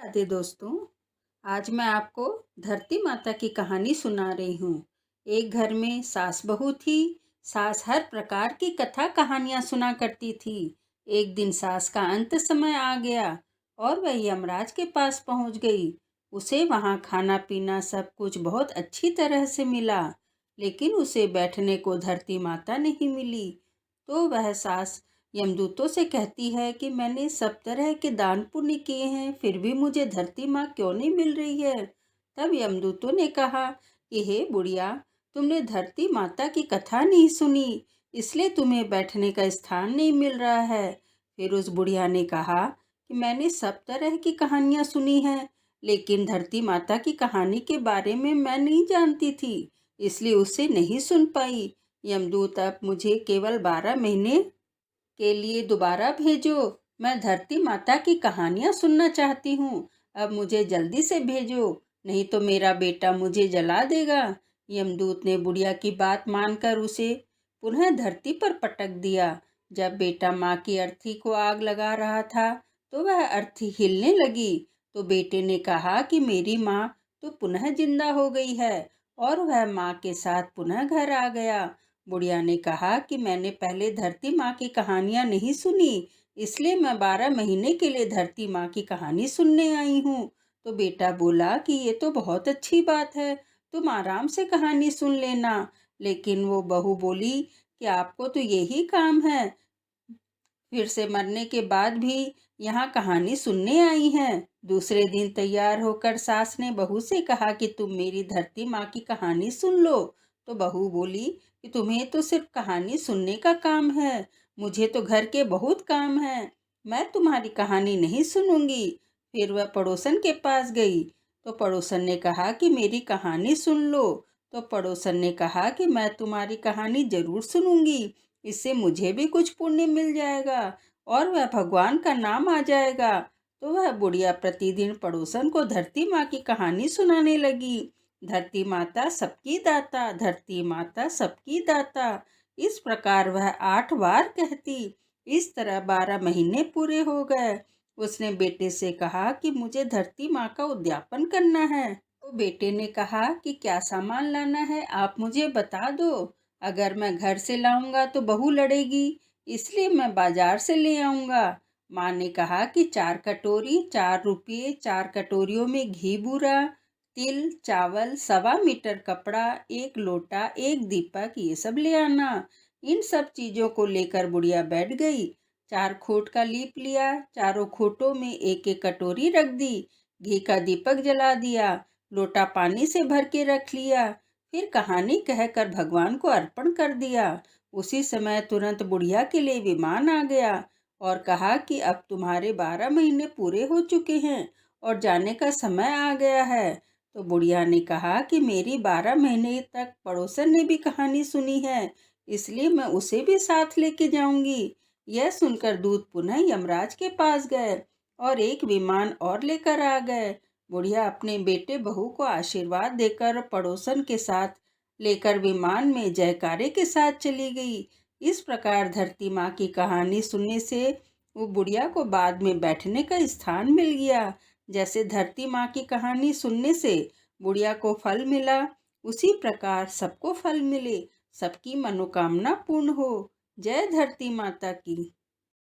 राधे दोस्तों। आज मैं आपको धरती माता की कहानी सुना रही हूँ। एक घर में सास बहू थी। सास हर प्रकार की कथा कहानियाँ सुना करती थी। एक दिन सास का अंत समय आ गया और वह यमराज के पास पहुँच गई। उसे वहाँ खाना पीना सब कुछ बहुत अच्छी तरह से मिला, लेकिन उसे बैठने को धरती माता नहीं मिली। तो वह सास यमदूतों से कहती है कि मैंने सब तरह के दान पुण्य किए हैं, फिर भी मुझे धरती माँ क्यों नहीं मिल रही है। तब यमदूतों ने कहा कि हे बुढ़िया, तुमने धरती माता की कथा नहीं सुनी, इसलिए तुम्हें बैठने का स्थान नहीं मिल रहा है। फिर उस बुढ़िया ने कहा कि मैंने सब तरह की कहानियाँ सुनी हैं, लेकिन धरती माता की कहानी के बारे में मैं नहीं जानती थी, इसलिए उसे नहीं सुन पाई। यमदूत, अब मुझे केवल 12 महीने के लिए दोबारा भेजो। मैं धरती माता की कहानियाँ सुनना चाहती हूँ। अब मुझे जल्दी से भेजो, नहीं तो मेरा बेटा मुझे जला देगा। यमदूत ने बुढ़िया की बात मानकर उसे पुनः धरती पर पटक दिया। जब बेटा माँ की अर्थी को आग लगा रहा था तो वह अर्थी हिलने लगी। तो बेटे ने कहा कि मेरी माँ तो पुनः जिंदा हो गई है, और वह माँ के साथ पुनः घर आ गया। बुढ़िया ने कहा कि मैंने पहले धरती माँ की कहानियाँ नहीं सुनी, इसलिए मैं 12 महीने के लिए धरती माँ की कहानी सुनने आई हूँ। तो बेटा बोला कि ये तो बहुत अच्छी बात है, तुम आराम से कहानी सुन लेना। लेकिन वो बहू बोली कि आपको तो यही काम है, फिर से मरने के बाद भी यहाँ कहानी सुनने आई हैं। दूसरे दिन तैयार होकर सास ने बहू से कहा कि तुम मेरी धरती माँ की कहानी सुन लो। तो बहू बोली कि तुम्हें तो सिर्फ कहानी सुनने का काम है, मुझे तो घर के बहुत काम है, मैं तुम्हारी कहानी नहीं सुनूंगी। फिर वह पड़ोसन के पास गई। तो पड़ोसन ने कहा कि मेरी कहानी सुन लो। तो पड़ोसन ने कहा कि मैं तुम्हारी कहानी जरूर सुनूंगी, इससे मुझे भी कुछ पुण्य मिल जाएगा और वह भगवान का नाम आ जाएगा। तो वह बुढ़िया प्रतिदिन पड़ोसन को धरती माँ की कहानी सुनाने लगी। धरती माता सबकी दाता, धरती माता सबकी दाता, इस प्रकार वह 8 बार कहती। इस तरह 12 महीने पूरे हो गए। उसने बेटे से कहा कि मुझे धरती माँ का उद्यापन करना है। तो बेटे ने कहा कि क्या सामान लाना है, आप मुझे बता दो। अगर मैं घर से लाऊंगा तो बहू लड़ेगी, इसलिए मैं बाजार से ले आऊंगा। माँ ने कहा कि 4 कटोरी, 4 रुपये, 4 कटोरियों में घी बूरा, तिल, चावल, 1.25 मीटर कपड़ा, 1 लोटा, 1 दीपक, ये सब ले आना। इन सब चीजों को लेकर बुढ़िया बैठ गई। 4 खूंट का लीप लिया, चारों खूंटों में एक एक कटोरी रख दी, घी का दीपक जला दिया, लोटा पानी से भर के रख लिया, फिर कहानी कहकर भगवान को अर्पण कर दिया। उसी समय तुरंत बुढ़िया के लिए विमान आ गया और कहा कि अब तुम्हारे 12 महीने पूरे हो चुके हैं और जाने का समय आ गया है। तो बुढ़िया ने कहा कि मेरी 12 महीने तक पड़ोसन ने भी कहानी सुनी है, इसलिए मैं उसे भी साथ लेके जाऊंगी। यह सुनकर दूत पुनः यमराज के पास गए और एक विमान और लेकर आ गए। बुढ़िया अपने बेटे बहू को आशीर्वाद देकर पड़ोसन के साथ लेकर विमान में जयकारे के साथ चली गई। इस प्रकार धरती माँ की कहानी सुनने से वो बुढ़िया को बाद में बैठने का स्थान मिल गया। जैसे धरती माँ की कहानी सुनने से बुढ़िया को फल मिला, उसी प्रकार सबको फल मिले, सबकी मनोकामना पूर्ण हो। जय धरती माता की।